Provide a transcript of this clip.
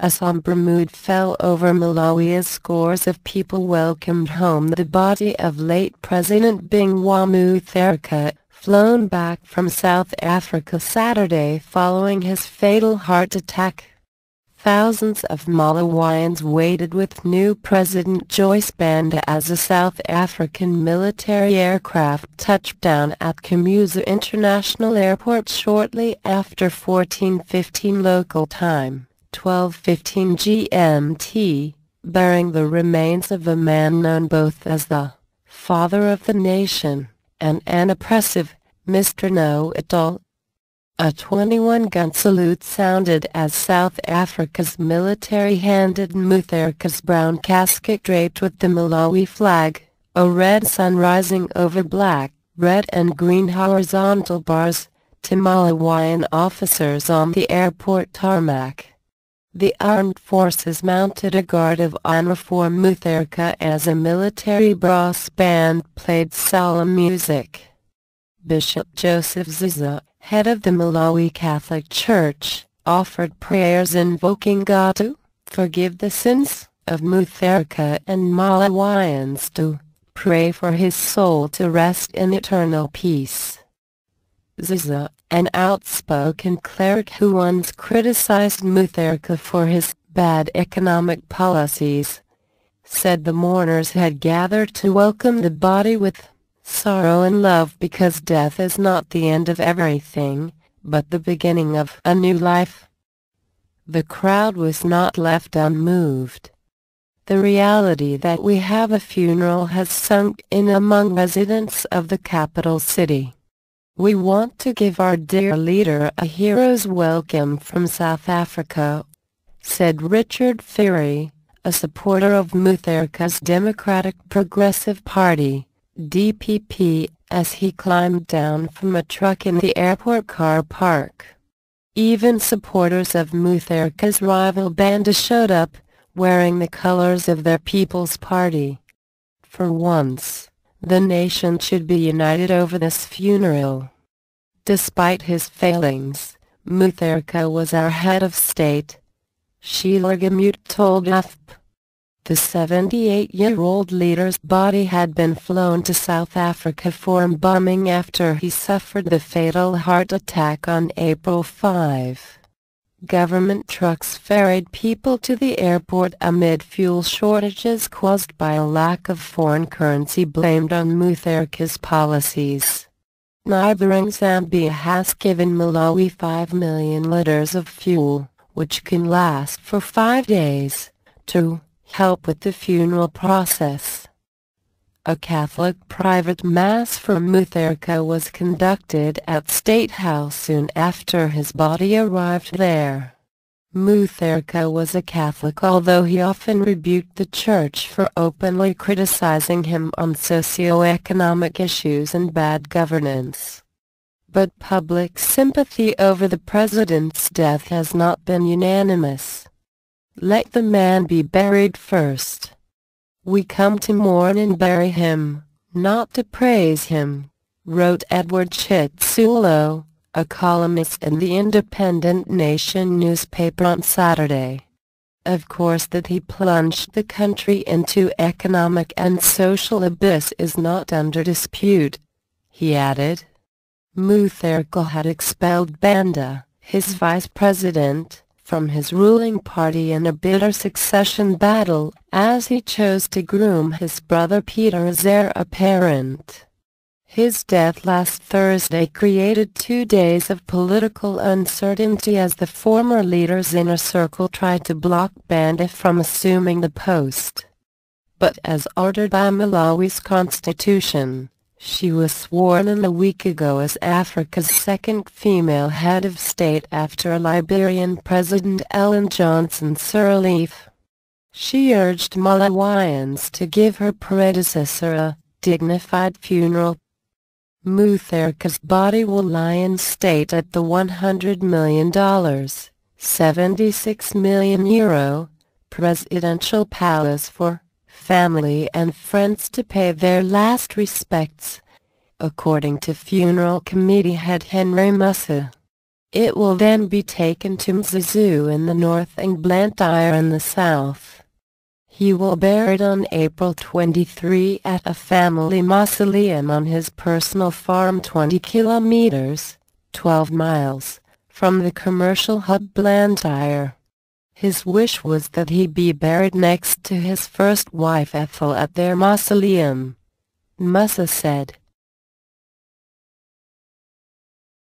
A sombre mood fell over Malawi as scores of people welcomed home the body of late President Bingu Mutharika, flown back from South Africa Saturday following his fatal heart attack. Thousands of Malawians waited with new President Joyce Banda as a South African military aircraft touched down at Kamuzu International Airport shortly after 14:15 local time, 12:15 GMT, bearing the remains of a man known both as the father of the nation and an oppressive, Mr. Know-it-all. A 21-gun salute sounded as South Africa's military handed Mutharika's brown casket draped with the Malawi flag, a red sun rising over black, red and green horizontal bars, to Malawian officers on the airport tarmac. The armed forces mounted a guard of honor for Mutharika as a military brass band played solemn music. Bishop Joseph Zuza, head of the Malawi Catholic Church, offered prayers invoking God to forgive the sins of Mutharika and Malawians to pray for his soul to rest in eternal peace. Zuza, an outspoken cleric who once criticized Mutharika for his bad economic policies, said the mourners had gathered to welcome the body with sorrow and love because death is not the end of everything, but the beginning of a new life. The crowd was not left unmoved. The reality that we have a funeral has sunk in among residents of the capital city. We want to give our dear leader a hero's welcome from South Africa, said Richard Fury, a supporter of Mutharika's Democratic Progressive Party, DPP, as he climbed down from a truck in the airport car park. Even supporters of Mutharika's rival Banda showed up, wearing the colors of their People's Party. For once, the nation should be united over this funeral. Despite his failings, Mutharika was our head of state, Sheila Gamut told AFP. The 78-year-old leader's body had been flown to South Africa for embalming after he suffered the fatal heart attack on April 5. Government trucks ferried people to the airport amid fuel shortages caused by a lack of foreign currency blamed on Mutharika's policies. Neighboring Zambia has given Malawi 5 million liters of fuel, which can last for 5 days, to help with the funeral process. A Catholic private mass for Mutharika was conducted at State House soon after his body arrived there. Mutharika was a Catholic, although he often rebuked the Church for openly criticizing him on socio-economic issues and bad governance. But public sympathy over the president's death has not been unanimous. Let the man be buried first. We come to mourn and bury him, not to praise him, wrote Edward Chitsulo, a columnist in the Independent Nation newspaper on Saturday. Of course, that he plunged the country into economic and social abyss is not under dispute, he added. Mutharika had expelled Banda, his vice president, from his ruling party in a bitter succession battle, as he chose to groom his brother Peter as heir apparent. His death last Thursday created 2 days of political uncertainty as the former leader's inner circle tried to block Banda from assuming the post. But as ordered by Malawi's constitution, she was sworn in a week ago as Africa's second female head of state after Liberian President Ellen Johnson Sirleaf. She urged Malawians to give her predecessor a dignified funeral. Mutharika's body will lie in state at the $100 million, €76 million, presidential palace for family and friends to pay their last respects, according to funeral committee head Henry Musa. It will then be taken to Mzuzu in the north and Blantyre in the south. He will bury it on April 23 at a family mausoleum on his personal farm 20 kilometers, 12 miles, from the commercial hub Blantyre. His wish was that he be buried next to his first wife Ethel at their mausoleum. Musa said.